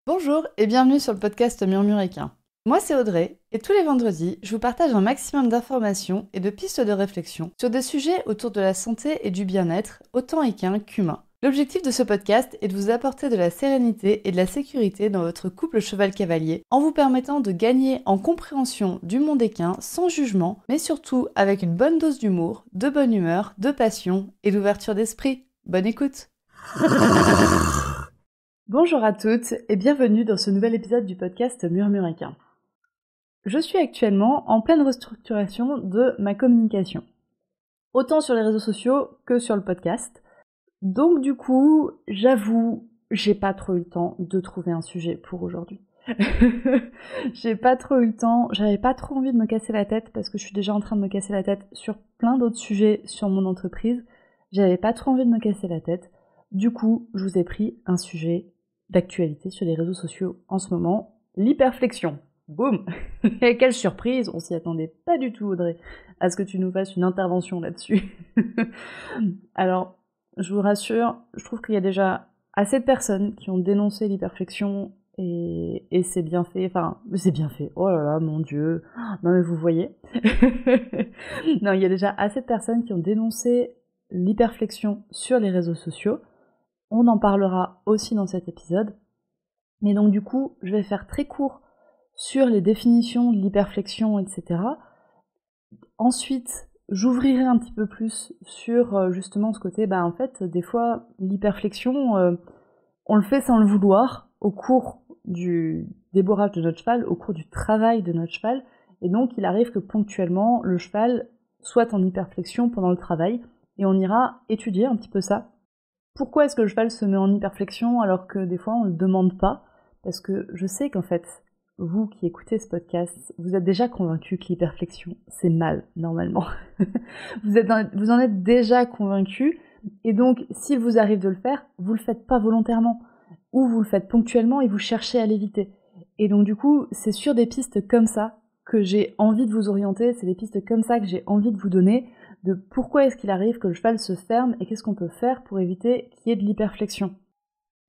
Bonjour et bienvenue sur le podcast Murmuréquin. Moi c'est Audrey et tous les vendredis, je vous partage un maximum d'informations et de pistes de réflexion sur des sujets autour de la santé et du bien-être, autant équin qu'humain. L'objectif de ce podcast est de vous apporter de la sérénité et de la sécurité dans votre couple cheval-cavalier en vous permettant de gagner en compréhension du monde équin sans jugement, mais surtout avec une bonne dose d'humour, de bonne humeur, de passion et d'ouverture d'esprit. Bonne écoute! Bonjour à toutes et bienvenue dans ce nouvel épisode du podcast Murmuréquin. Je suis actuellement en pleine restructuration de ma communication, autant sur les réseaux sociaux que sur le podcast. Donc du coup, j'avoue, j'ai pas trop eu le temps de trouver un sujet pour aujourd'hui. J'ai pas trop eu le temps, j'avais pas trop envie de me casser la tête parce que je suis déjà en train de me casser la tête sur plein d'autres sujets sur mon entreprise. J'avais pas trop envie de me casser la tête. Du coup, je vous ai pris un sujet d'actualité sur les réseaux sociaux en ce moment, l'hyperflexion. Boum! Et quelle surprise! On s'y attendait pas du tout, Audrey, à ce que tu nous fasses une intervention là-dessus. Alors, je vous rassure, je trouve qu'il y a déjà assez de personnes qui ont dénoncé l'hyperflexion et c'est bien fait, enfin, c'est bien fait, oh là là, mon Dieu, non mais vous voyez. Non, il y a déjà assez de personnes qui ont dénoncé l'hyperflexion sur les réseaux sociaux. On en parlera aussi dans cet épisode. Mais donc du coup, je vais faire très court sur les définitions de l'hyperflexion, etc. Ensuite, j'ouvrirai un petit peu plus sur justement ce côté, en fait, des fois, l'hyperflexion, on le fait sans le vouloir, au cours du débourrage de notre cheval, au cours du travail de notre cheval, et donc il arrive que ponctuellement, le cheval soit en hyperflexion pendant le travail, et on ira étudier un petit peu ça. Pourquoi est-ce que le cheval se met en hyperflexion alors que des fois on ne le demande pas? Parce que je sais qu'en fait, vous qui écoutez ce podcast, vous êtes déjà convaincu que l'hyperflexion, c'est mal, normalement. Vous en êtes déjà convaincu, et donc s'il vous arrive de le faire, vous le faites pas volontairement, ou vous le faites ponctuellement et vous cherchez à l'éviter. Et donc du coup, c'est sur des pistes comme ça que j'ai envie de vous orienter, c'est des pistes comme ça que j'ai envie de vous donner, de pourquoi est-ce qu'il arrive que le cheval se ferme et qu'est-ce qu'on peut faire pour éviter qu'il y ait de l'hyperflexion.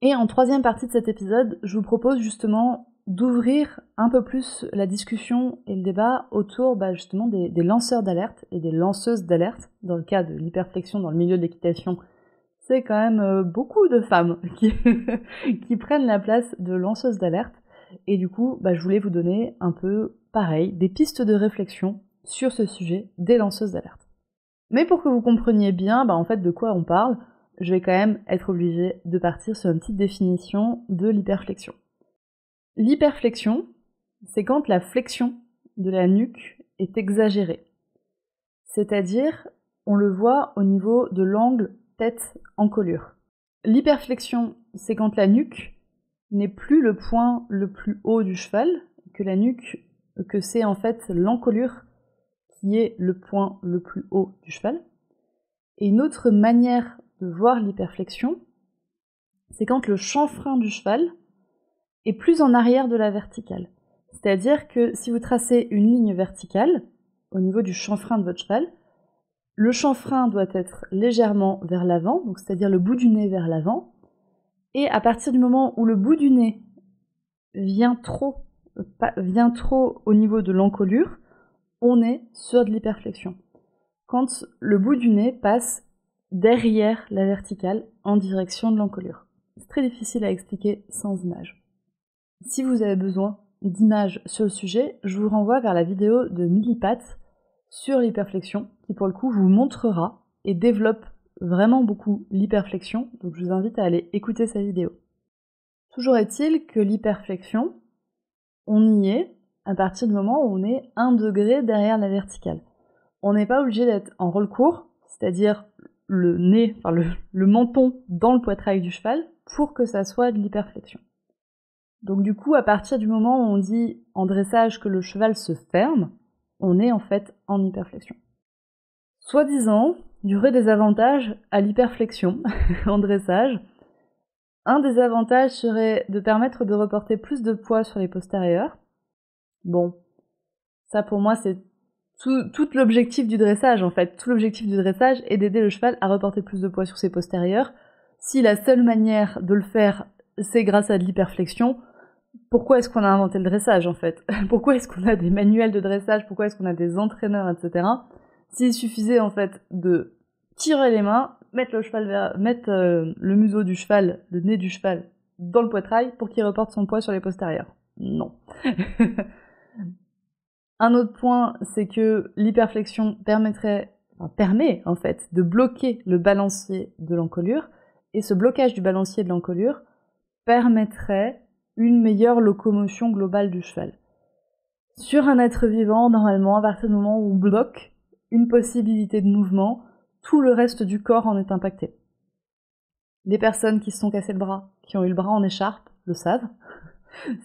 Et en troisième partie de cet épisode, je vous propose justement d'ouvrir un peu plus la discussion et le débat autour justement des lanceurs d'alerte et des lanceuses d'alerte. Dans le cas de l'hyperflexion dans le milieu de l'équitation, c'est quand même beaucoup de femmes qui prennent la place de lanceuses d'alerte. Et du coup, je voulais vous donner un peu, pareil, des pistes de réflexion sur ce sujet des lanceuses d'alerte. Mais pour que vous compreniez bien en fait de quoi on parle, je vais quand même être obligée de partir sur une petite définition de l'hyperflexion. L'hyperflexion, c'est quand la flexion de la nuque est exagérée. C'est-à-dire, on le voit au niveau de l'angle tête-encolure. L'hyperflexion, c'est quand la nuque n'est plus le point le plus haut du cheval, que c'est en fait l'encolure qui est le point le plus haut du cheval. Et une autre manière de voir l'hyperflexion, c'est quand le chanfrein du cheval est plus en arrière de la verticale. C'est-à-dire que si vous tracez une ligne verticale au niveau du chanfrein de votre cheval, le chanfrein doit être légèrement vers l'avant, donc c'est-à-dire le bout du nez vers l'avant, et à partir du moment où le bout du nez vient trop au niveau de l'encolure, on est sur de l'hyperflexion. Quand le bout du nez passe derrière la verticale en direction de l'encolure. C'est très difficile à expliquer sans image. Si vous avez besoin d'images sur le sujet, je vous renvoie vers la vidéo de Millipat sur l'hyperflexion, qui pour le coup vous montrera et développe vraiment beaucoup l'hyperflexion, donc je vous invite à aller écouter sa vidéo. Toujours est-il que l'hyperflexion, on y est à partir du moment où on est 1 degré derrière la verticale. On n'est pas obligé d'être en rôle court, c'est-à-dire le nez, le menton dans le poitrail du cheval, pour que ça soit de l'hyperflexion. Donc du coup, à partir du moment où on dit en dressage que le cheval se ferme, on est en fait en hyperflexion. Soi-disant, il y aurait des avantages à l'hyperflexion en dressage. Un des avantages serait de permettre de reporter plus de poids sur les postérieurs. Bon, ça pour moi c'est tout l'objectif du dressage en fait. Tout l'objectif du dressage est d'aider le cheval à reporter plus de poids sur ses postérieurs. Si la seule manière de le faire c'est grâce à de l'hyperflexion. Pourquoi est-ce qu'on a inventé le dressage, en fait? Pourquoi est-ce qu'on a des manuels de dressage? Pourquoi est-ce qu'on a des entraîneurs, etc. S'il suffisait, en fait, de tirer les mains, mettre le museau du cheval, le nez du cheval, dans le poitrail pour qu'il reporte son poids sur les postérieurs. Non. Un autre point, c'est que l'hyperflexion permet, en fait, de bloquer le balancier de l'encolure, et ce blocage du balancier de l'encolure permettrait une meilleure locomotion globale du cheval. Sur un être vivant, normalement, à partir du moment où on bloque une possibilité de mouvement, tout le reste du corps en est impacté. Les personnes qui se sont cassées le bras, qui ont eu le bras en écharpe, le savent.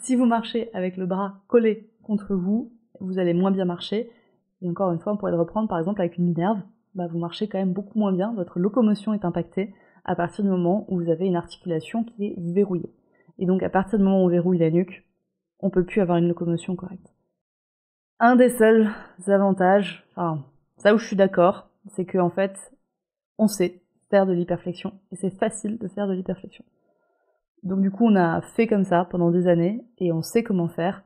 Si vous marchez avec le bras collé contre vous, vous allez moins bien marcher. Et encore une fois, on pourrait le reprendre par exemple avec une minerve. Vous marchez quand même beaucoup moins bien, votre locomotion est impactée à partir du moment où vous avez une articulation qui est verrouillée. Et donc à partir du moment où on verrouille la nuque, on peut plus avoir une locomotion correcte. Un des seuls avantages, ça où je suis d'accord, c'est que en fait, on sait faire de l'hyperflexion, et c'est facile de faire de l'hyperflexion. Donc du coup, on a fait comme ça pendant des années, et on sait comment faire.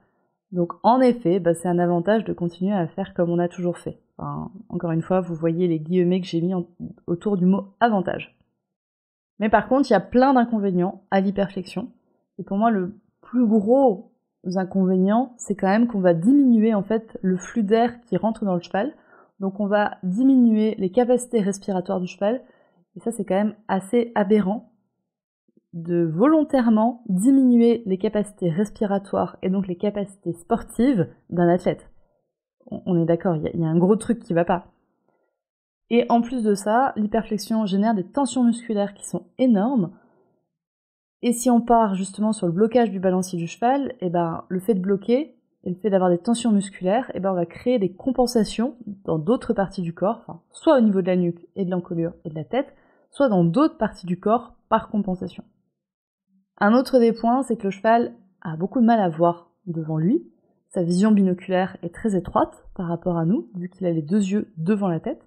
Donc en effet, c'est un avantage de continuer à faire comme on a toujours fait. Encore une fois, vous voyez les guillemets que j'ai mis autour du mot avantage. Mais par contre, il y a plein d'inconvénients à l'hyperflexion, et pour moi, le plus gros inconvénient, c'est quand même qu'on va diminuer en fait le flux d'air qui rentre dans le cheval. Donc on va diminuer les capacités respiratoires du cheval, et ça c'est quand même assez aberrant de volontairement diminuer les capacités respiratoires et donc les capacités sportives d'un athlète. On est d'accord, il y a un gros truc qui va pas. Et en plus de ça, l'hyperflexion génère des tensions musculaires qui sont énormes. Et si on part justement sur le blocage du balancier du cheval, le fait de bloquer et le fait d'avoir des tensions musculaires, on va créer des compensations dans d'autres parties du corps, soit au niveau de la nuque et de l'encolure et de la tête, soit dans d'autres parties du corps par compensation. Un autre des points, c'est que le cheval a beaucoup de mal à voir devant lui. Sa vision binoculaire est très étroite par rapport à nous, vu qu'il a les deux yeux devant la tête,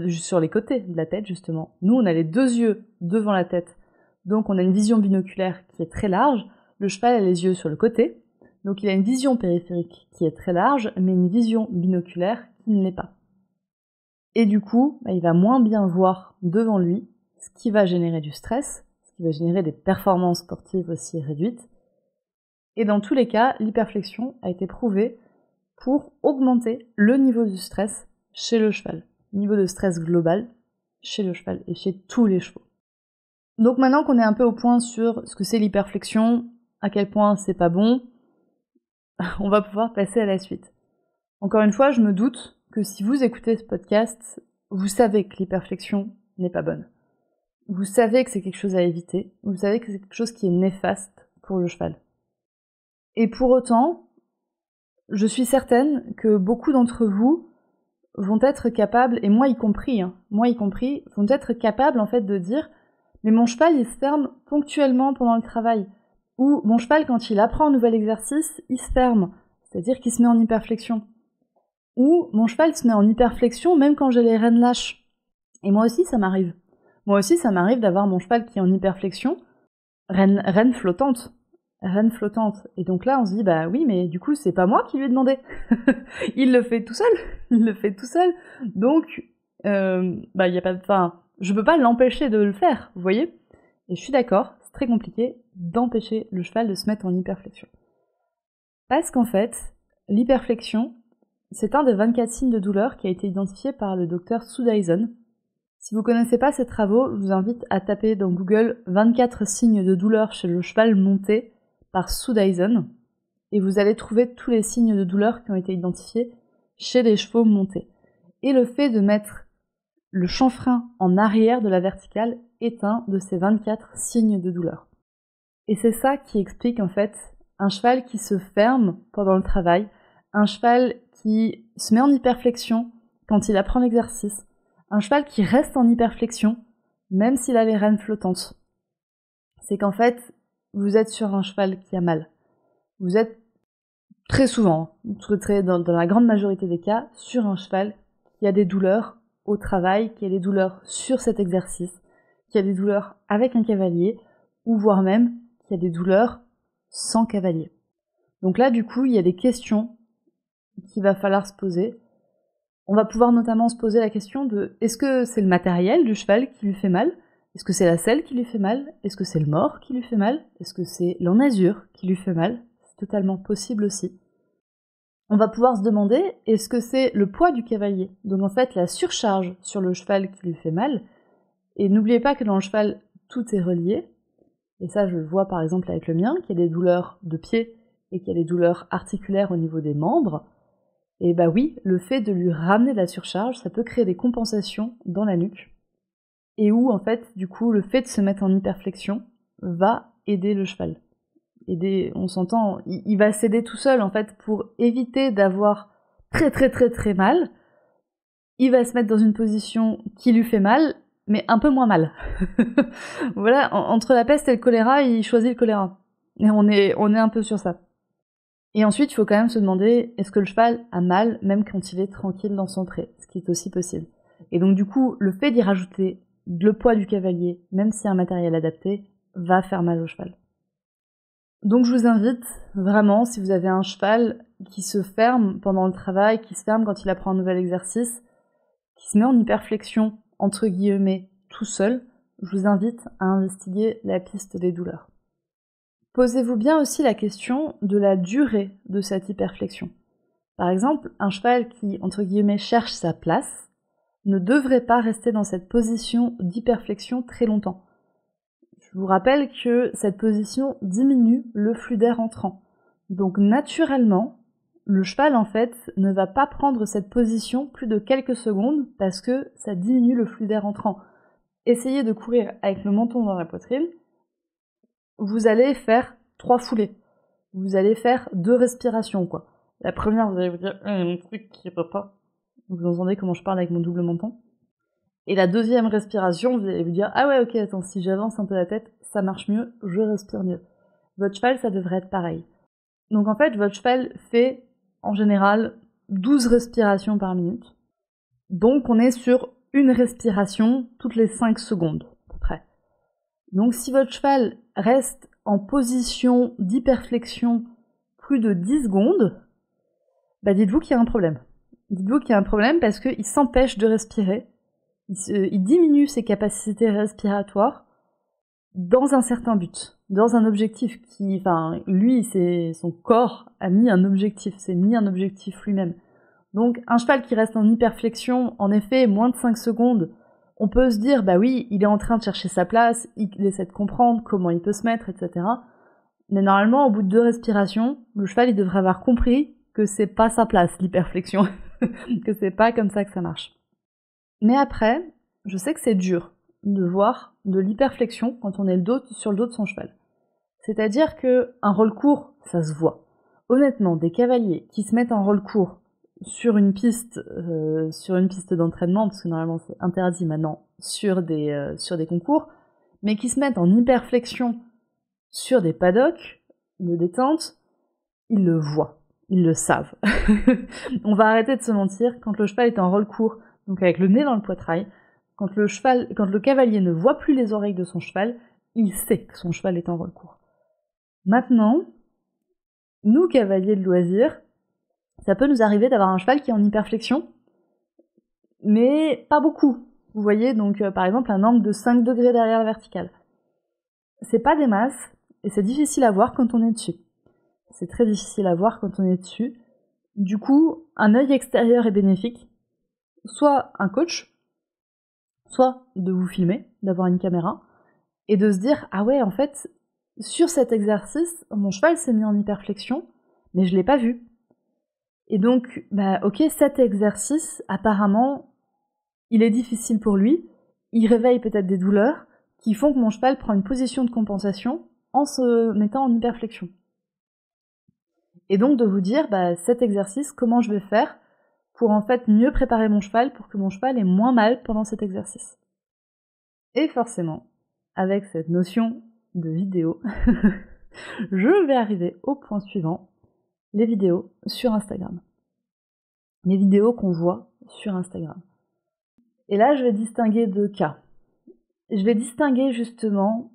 sur les côtés de la tête justement. Nous, on a les deux yeux devant la tête, donc on a une vision binoculaire qui est très large. Le cheval a les yeux sur le côté, donc il a une vision périphérique qui est très large, mais une vision binoculaire qui ne l'est pas. Et du coup, il va moins bien voir devant lui, ce qui va générer du stress, ce qui va générer des performances sportives aussi réduites. Et dans tous les cas, l'hyperflexion a été prouvée pour augmenter le niveau du stress chez le cheval. Niveau de stress global chez le cheval et chez tous les chevaux. Donc maintenant qu'on est un peu au point sur ce que c'est l'hyperflexion, à quel point c'est pas bon, on va pouvoir passer à la suite. Encore une fois, je me doute que si vous écoutez ce podcast, vous savez que l'hyperflexion n'est pas bonne. Vous savez que c'est quelque chose à éviter, vous savez que c'est quelque chose qui est néfaste pour le cheval. Et pour autant, je suis certaine que beaucoup d'entre vous vont être capables, et moi y compris, vont être capables en fait de dire « mais mon cheval il se ferme ponctuellement pendant le travail » ou « mon cheval quand il apprend un nouvel exercice, il se ferme », c'est-à-dire qu'il se met en hyperflexion. Ou « mon cheval se met en hyperflexion même quand j'ai les rênes lâches ». Et moi aussi ça m'arrive. Moi aussi ça m'arrive d'avoir mon cheval qui est en hyperflexion, rêne flottante. Et donc là, on se dit, oui, mais du coup, c'est pas moi qui lui ai demandé. Il le fait tout seul. Donc, y a pas, je peux pas l'empêcher de le faire, vous voyez? Et je suis d'accord, c'est très compliqué d'empêcher le cheval de se mettre en hyperflexion. Parce qu'en fait, l'hyperflexion, c'est un des 24 signes de douleur qui a été identifié par le docteur Sue Dyson. Si vous connaissez pas ses travaux, je vous invite à taper dans Google 24 signes de douleur chez le cheval monté par Sue Dyson, et vous allez trouver tous les signes de douleur qui ont été identifiés chez les chevaux montés. Et le fait de mettre le chanfrein en arrière de la verticale est un de ces 24 signes de douleur. Et c'est ça qui explique en fait un cheval qui se ferme pendant le travail, un cheval qui se met en hyperflexion quand il apprend l'exercice, un cheval qui reste en hyperflexion même s'il a les rênes flottantes. C'est qu'en fait, vous êtes sur un cheval qui a mal. Vous êtes très souvent, dans la grande majorité des cas, sur un cheval qui a des douleurs au travail, qui a des douleurs sur cet exercice, qui a des douleurs avec un cavalier, ou voire même qui a des douleurs sans cavalier. Donc là, du coup, il y a des questions qu'il va falloir se poser. On va pouvoir notamment se poser la question de est-ce que c'est le matériel du cheval qui lui fait mal? Est-ce que c'est la selle qui lui fait mal? Est-ce que c'est le mors qui lui fait mal? Est-ce que c'est l'enazure qui lui fait mal? C'est totalement possible aussi. On va pouvoir se demander est-ce que c'est le poids du cavalier? Donc en fait, la surcharge sur le cheval qui lui fait mal. Et n'oubliez pas que dans le cheval, tout est relié. Et ça, je le vois par exemple avec le mien, qui a des douleurs de pied et qui a des douleurs articulaires au niveau des membres. Et bah oui, le fait de lui ramener de la surcharge, ça peut créer des compensations dans la nuque. Et où, en fait, du coup, le fait de se mettre en hyperflexion va aider le cheval. Aider, on s'entend, il va s'aider tout seul, en fait, pour éviter d'avoir très mal. Il va se mettre dans une position qui lui fait mal, mais un peu moins mal. Voilà, entre la peste et le choléra, il choisit le choléra. Et on est un peu sur ça. Et ensuite, il faut quand même se demander, est-ce que le cheval a mal, même quand il est tranquille dans son pré, ce qui est aussi possible. Et donc du coup, le fait d'y rajouter le poids du cavalier, même si un matériel adapté, va faire mal au cheval. Donc je vous invite vraiment, si vous avez un cheval qui se ferme pendant le travail, qui se ferme quand il apprend un nouvel exercice, qui se met en hyperflexion, entre guillemets, tout seul, je vous invite à investiguer la piste des douleurs. Posez-vous bien aussi la question de la durée de cette hyperflexion. Par exemple, un cheval qui, entre guillemets, cherche sa place ne devrait pas rester dans cette position d'hyperflexion très longtemps. Je vous rappelle que cette position diminue le flux d'air entrant. Donc naturellement, le cheval en fait ne va pas prendre cette position plus de quelques secondes parce que ça diminue le flux d'air entrant. Essayez de courir avec le menton dans la poitrine, vous allez faire 3 foulées. Vous allez faire 2 respirations, quoi. La première, vous allez vous dire, mon truc qui va pas. Vous entendez comment je parle avec mon double menton. Et la deuxième respiration, vous allez vous dire, ah ouais, ok, attends, si j'avance un peu la tête, ça marche mieux, je respire mieux. Votre cheval, ça devrait être pareil. Donc en fait, votre cheval fait, en général, 12 respirations par minute. Donc on est sur une respiration toutes les 5 secondes, à peu près. Donc si votre cheval reste en position d'hyperflexion plus de 10 secondes, bah dites-vous qu'il y a un problème. Dites-vous qu'il y a un problème parce qu'il s'empêche de respirer, il diminue ses capacités respiratoires dans un certain but, dans un objectif qui, enfin, lui, son corps a mis un objectif, s'est mis un objectif lui-même. Donc un cheval qui reste en hyperflexion, en effet, moins de 5 secondes, on peut se dire, bah oui, il est en train de chercher sa place, il essaie de comprendre comment il peut se mettre, etc. Mais normalement, au bout de 2 respirations, le cheval, il devrait avoir compris que c'est pas sa place, l'hyperflexion. Que c'est pas comme ça que ça marche. Mais après, je sais que c'est dur de voir de l'hyperflexion quand on est sur le dos de son cheval. C'est-à-dire que un rôle court, ça se voit. Honnêtement, des cavaliers qui se mettent en rôle court sur une piste d'entraînement, parce que normalement c'est interdit maintenant sur des concours, mais qui se mettent en hyperflexion sur des paddocks de détente, ils le voient, ils le savent. On va arrêter de se mentir, quand le cheval est en rôle court, donc avec le nez dans le poitrail, quand le cavalier ne voit plus les oreilles de son cheval, il sait que son cheval est en rôle court. Maintenant, nous cavaliers de loisirs, ça peut nous arriver d'avoir un cheval qui est en hyperflexion, mais pas beaucoup. Vous voyez, donc par exemple un angle de 5 degrés derrière la verticale. C'est pas des masses, et c'est difficile à voir quand on est dessus. C'est très difficile à voir quand on est dessus. Du coup, un œil extérieur est bénéfique. Soit un coach, soit de vous filmer, d'avoir une caméra, et de se dire, ah ouais, en fait, sur cet exercice, mon cheval s'est mis en hyperflexion, mais je l'ai pas vu. Et donc, bah ok, cet exercice, apparemment, il est difficile pour lui, il réveille peut-être des douleurs qui font que mon cheval prend une position de compensation en se mettant en hyperflexion. Et donc de vous dire, bah cet exercice, comment je vais faire pour en fait mieux préparer mon cheval pour que mon cheval ait moins mal pendant cet exercice. Et forcément, avec cette notion de vidéo, je vais arriver au point suivant, les vidéos sur Instagram. Les vidéos qu'on voit sur Instagram. Et là, je vais distinguer 2 cas. Je vais distinguer justement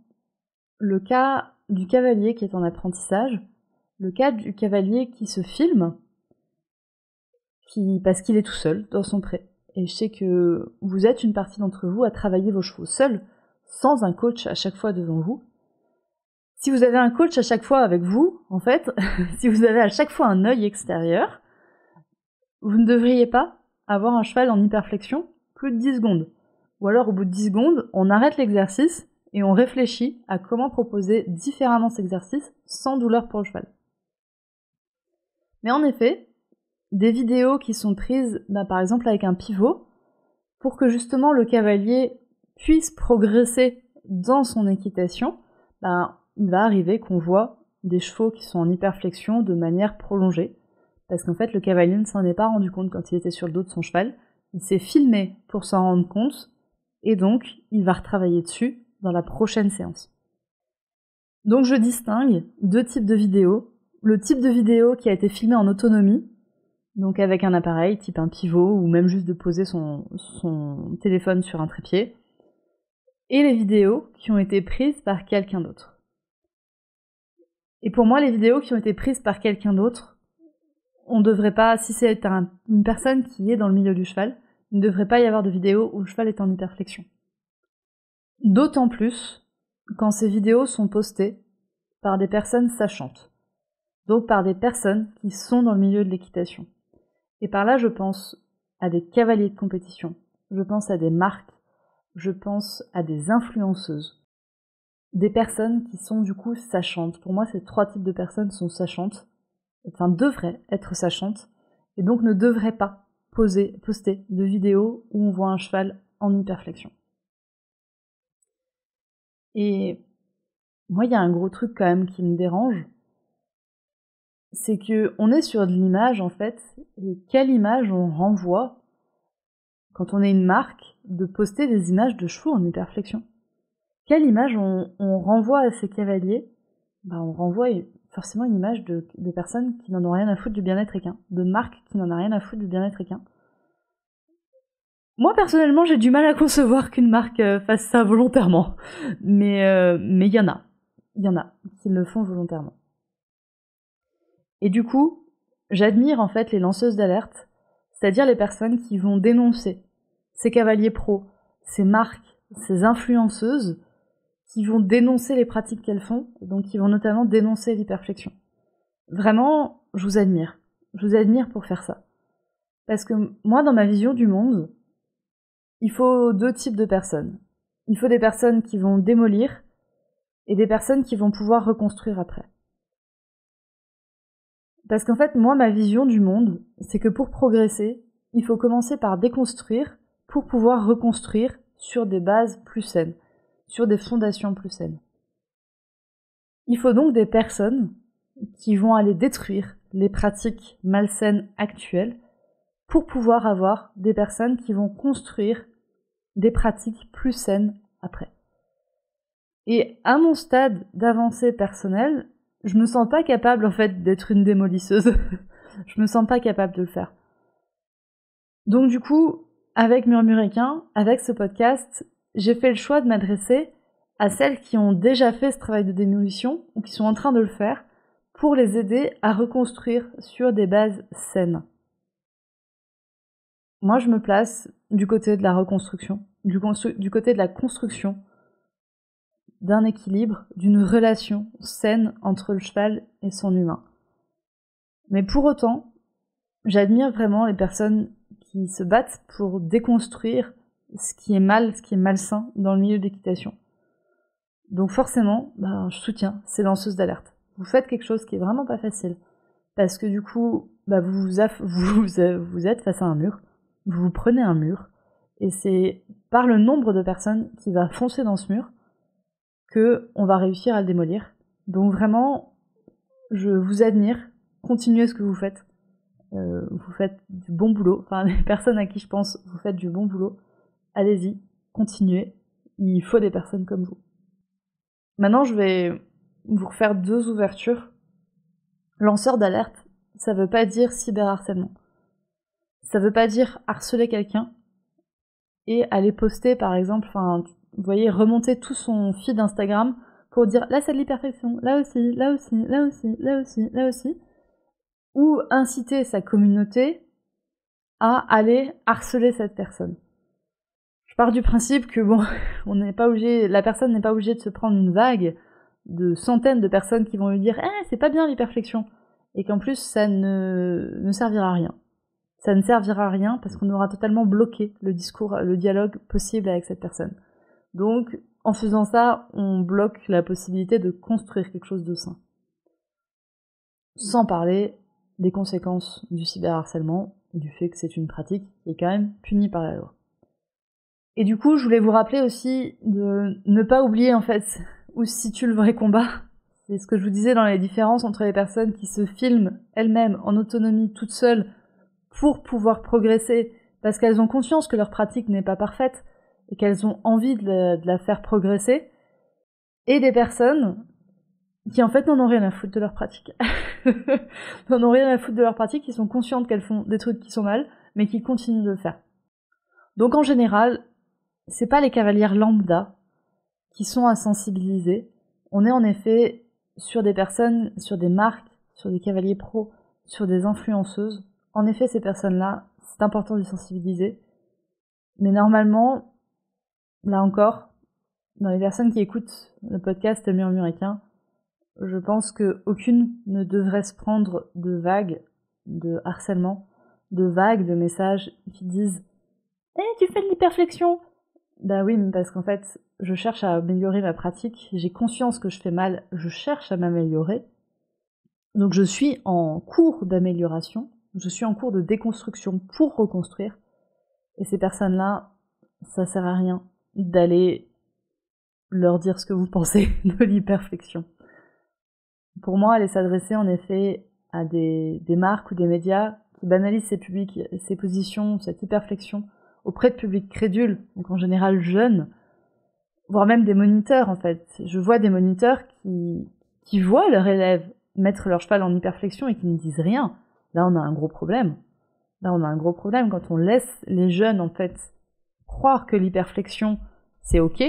le cas du cavalier qui est en apprentissage, le cas du cavalier qui se filme, parce qu'il est tout seul dans son pré. Et je sais que vous êtes une partie d'entre vous à travailler vos chevaux seuls, sans un coach à chaque fois devant vous. Si vous avez un coach à chaque fois avec vous, en fait, si vous avez à chaque fois un œil extérieur, vous ne devriez pas avoir un cheval en hyperflexion plus de 10 secondes. Ou alors au bout de 10 secondes, on arrête l'exercice et on réfléchit à comment proposer différemment cet exercice sans douleur pour le cheval. Mais en effet, des vidéos qui sont prises par exemple avec un pivot, pour que justement le cavalier puisse progresser dans son équitation, il va arriver qu'on voit des chevaux qui sont en hyperflexion de manière prolongée, parce qu'en fait le cavalier ne s'en est pas rendu compte quand il était sur le dos de son cheval, il s'est filmé pour s'en rendre compte, et donc il va retravailler dessus dans la prochaine séance. Donc je distingue deux types de vidéos. Le type de vidéo qui a été filmé en autonomie, donc avec un appareil type un pivot, ou même juste de poser son téléphone sur un trépied, et les vidéos qui ont été prises par quelqu'un d'autre. Et pour moi, les vidéos qui ont été prises par quelqu'un d'autre, on devrait pas, si c'est une personne qui est dans le milieu du cheval, il ne devrait pas y avoir de vidéo où le cheval est en hyperflexion. D'autant plus quand ces vidéos sont postées par des personnes sachantes, donc par des personnes qui sont dans le milieu de l'équitation. Et par là, je pense à des cavaliers de compétition, je pense à des marques, je pense à des influenceuses, des personnes qui sont du coup sachantes. Pour moi, ces trois types de personnes sont sachantes, devraient être sachantes, et donc ne devraient pas poster de vidéos où on voit un cheval en hyperflexion. Et moi, il y a un gros truc quand même qui me dérange, c'est que on est sur de l'image en fait, et quelle image on renvoie quand on est une marque de poster des images de chevaux en hyperflexion. Quelle image on renvoie à ces cavaliers? On renvoie forcément une image de personnes qui n'en ont rien à foutre du bien-être équin, de marques qui n'en ont rien à foutre du bien-être équin. Moi personnellement, j'ai du mal à concevoir qu'une marque fasse ça volontairement, mais il y en a qui le font volontairement. Et du coup, j'admire en fait les lanceuses d'alerte, c'est-à-dire les personnes qui vont dénoncer ces cavaliers pros, ces marques, ces influenceuses, qui vont dénoncer les pratiques qu'elles font, donc qui vont notamment dénoncer l'hyperflexion. Vraiment, je vous admire pour faire ça. Parce que moi, dans ma vision du monde, il faut deux types de personnes. Il faut des personnes qui vont démolir et des personnes qui vont pouvoir reconstruire après. Parce qu'en fait, moi, ma vision du monde, c'est que pour progresser, il faut commencer par déconstruire pour pouvoir reconstruire sur des bases plus saines, sur des fondations plus saines. Il faut donc des personnes qui vont aller détruire les pratiques malsaines actuelles pour pouvoir avoir des personnes qui vont construire des pratiques plus saines après. Et à mon stade d'avancée personnelle, je me sens pas capable en fait d'être une démolisseuse. Je me sens pas capable de le faire. Donc du coup, avec Murmure Équin, avec ce podcast, j'ai fait le choix de m'adresser à celles qui ont déjà fait ce travail de démolition ou qui sont en train de le faire pour les aider à reconstruire sur des bases saines. Moi, je me place du côté de la reconstruction, du côté de la construction d'un équilibre, d'une relation saine entre le cheval et son humain. Mais pour autant, j'admire vraiment les personnes qui se battent pour déconstruire ce qui est mal, ce qui est malsain dans le milieu de l'équitation. Donc forcément, je soutiens ces lanceuses d'alerte. Vous faites quelque chose qui est vraiment pas facile, parce que du coup, vous êtes face à un mur, vous prenez un mur, et c'est par le nombre de personnes qui va foncer dans ce mur que on va réussir à le démolir. Donc vraiment, je vous admire, continuez ce que vous faites. Vous faites du bon boulot, les personnes à qui je pense, vous faites du bon boulot. Allez-y, continuez, il faut des personnes comme vous. Maintenant, je vais vous refaire deux ouvertures. Lanceur d'alerte, ça veut pas dire cyberharcèlement. Ça veut pas dire harceler quelqu'un et aller poster, par exemple, vous voyez, remonter tout son feed Instagram pour dire là c'est de l'hyperflexion, là aussi, là aussi, là aussi, là aussi, là aussi, ou inciter sa communauté à aller harceler cette personne. Je pars du principe que bon, la personne n'est pas obligée de se prendre une vague de centaines de personnes qui vont lui dire c'est pas bien l'hyperflexion, et qu'en plus ça ne servira à rien. Ça ne servira à rien parce qu'on aura totalement bloqué le discours, le dialogue possible avec cette personne. Donc, en faisant ça, on bloque la possibilité de construire quelque chose de sain. Sans parler des conséquences du cyberharcèlement et du fait que c'est une pratique qui est quand même punie par la loi. Et du coup, je voulais vous rappeler aussi de ne pas oublier en fait où se situe le vrai combat. C'est ce que je vous disais dans les différences entre les personnes qui se filment elles-mêmes en autonomie toutes seules pour pouvoir progresser, parce qu'elles ont conscience que leur pratique n'est pas parfaite et qu'elles ont envie de la faire progresser, et des personnes qui en fait n'en ont rien à foutre de leur pratique. N'en ont rien à foutre de leur pratique, qui sont conscientes qu'elles font des trucs qui sont mal, mais qui continuent de le faire. Donc en général, c'est pas les cavalières lambda qui sont à sensibiliser. On est en effet sur des personnes, sur des marques, sur des cavaliers pros, sur des influenceuses. En effet, ces personnes-là, c'est important de les sensibiliser. Mais normalement, là encore, dans les personnes qui écoutent le podcast Murmuréquin, je pense qu'aucune ne devrait se prendre de vagues de harcèlement, de vagues de messages qui disent « tu fais de l'hyperflexion !» Bah oui, mais parce qu'en fait, je cherche à améliorer ma pratique, j'ai conscience que je fais mal, je cherche à m'améliorer. Donc je suis en cours d'amélioration, je suis en cours de déconstruction pour reconstruire. Et ces personnes-là, ça sert à rien d'aller leur dire ce que vous pensez de l'hyperflexion. Pour moi, aller s'adresser en effet à des marques ou des médias qui banalisent ces positions, cette hyperflexion, auprès de publics crédules, donc en général jeunes, voire même des moniteurs en fait. Je vois des moniteurs qui voient leurs élèves mettre leur cheval en hyperflexion et qui ne disent rien. Là, on a un gros problème. Là, on a un gros problème quand on laisse les jeunes en fait croire que l'hyperflexion c'est ok.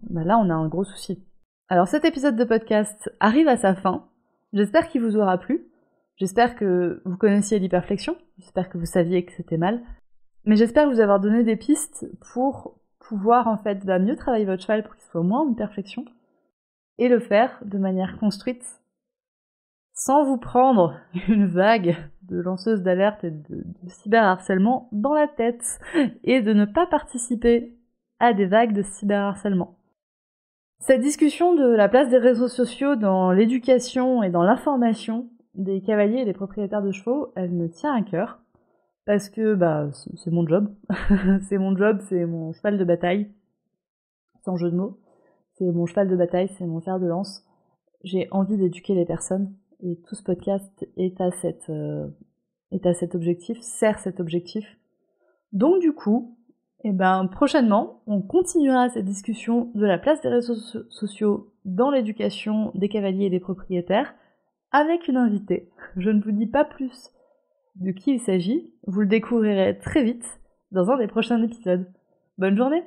Bah là, on a un gros souci. Alors cet épisode de podcast arrive à sa fin. J'espère qu'il vous aura plu. J'espère que vous connaissiez l'hyperflexion. J'espère que vous saviez que c'était mal. Mais j'espère vous avoir donné des pistes pour pouvoir en fait mieux travailler votre cheval pour qu'il soit moins en hyperflexion et le faire de manière construite sans vous prendre une vague de lanceuses d'alerte et de cyberharcèlement dans la tête et de ne pas participer à des vagues de cyberharcèlement. Cette discussion de la place des réseaux sociaux dans l'éducation et dans l'information des cavaliers et des propriétaires de chevaux, elle me tient à cœur. Parce que c'est mon job. C'est mon job, c'est mon cheval de bataille. Sans jeu de mots. C'est mon cheval de bataille, c'est mon fer de lance. J'ai envie d'éduquer les personnes. Et tout ce podcast est à cet objectif, sert cet objectif. Donc du coup, prochainement, on continuera cette discussion de la place des réseaux sociaux dans l'éducation des cavaliers et des propriétaires avec une invitée. Je ne vous dis pas plus de qui il s'agit, vous le découvrirez très vite dans un des prochains épisodes. Bonne journée!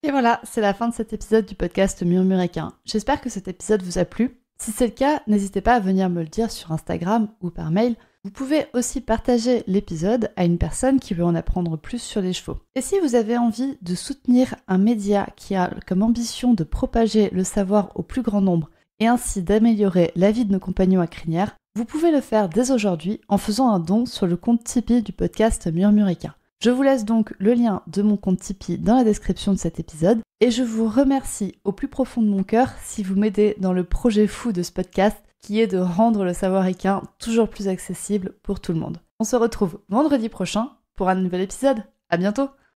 Et voilà, c'est la fin de cet épisode du podcast Murmuréquin. J'espère que cet épisode vous a plu. Si c'est le cas, n'hésitez pas à venir me le dire sur Instagram ou par mail. Vous pouvez aussi partager l'épisode à une personne qui veut en apprendre plus sur les chevaux. Et si vous avez envie de soutenir un média qui a comme ambition de propager le savoir au plus grand nombre et ainsi d'améliorer la vie de nos compagnons à crinière, vous pouvez le faire dès aujourd'hui en faisant un don sur le compte Tipeee du podcast Murmuréquin. Je vous laisse donc le lien de mon compte Tipeee dans la description de cet épisode et je vous remercie au plus profond de mon cœur si vous m'aidez dans le projet fou de ce podcast qui est de rendre le savoir équin toujours plus accessible pour tout le monde. On se retrouve vendredi prochain pour un nouvel épisode. À bientôt!